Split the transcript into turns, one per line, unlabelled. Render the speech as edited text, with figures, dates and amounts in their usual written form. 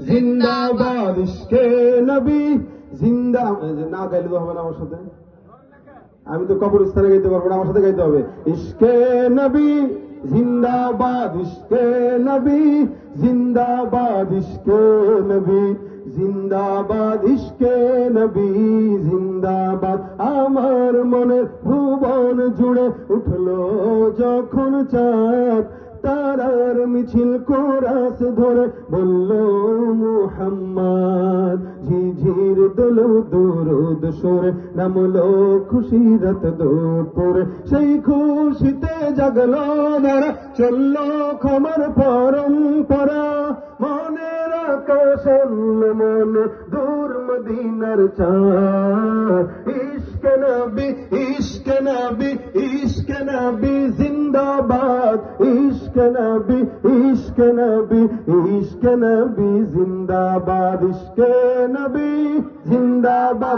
জিন্দাবাদ ইশকে নবী জিন্দা। না গাইলে তো হবে না আমার সাথে, আমি তো কবরস্থানে গাইতে পারবো না, আমার সাথে গাইতে হবে ইশকে নবী জিন্দাবাদ ইশকে নবী জিন্দাবাদ ইশকে নবী জিন্দাবাদ ইশকে নবী জিন্দাবাদ। আমার মনের ভুবন জুড়ে উঠলো যখন চাঁদ, তারার মিছিল কোরাস ধরে বলল মুহাম্মদ। ঝিঝির দোল দুরুদ সরে নামলো খুশিরত দুপুরে, সেই খুশিতে জাগলো ধারা চললো ক্ষমার পরম্পরা। মনের আকাশ মনে দূর মদিনার চাঁদ, ইশকে নবী ইশকে নবী ইশকে নবী জিন্দাবাদ ইশকে নবী ইশকে নবী ইশকে নবী জিন্দাবাদ ইশকে নবী জিন্দাবাদ।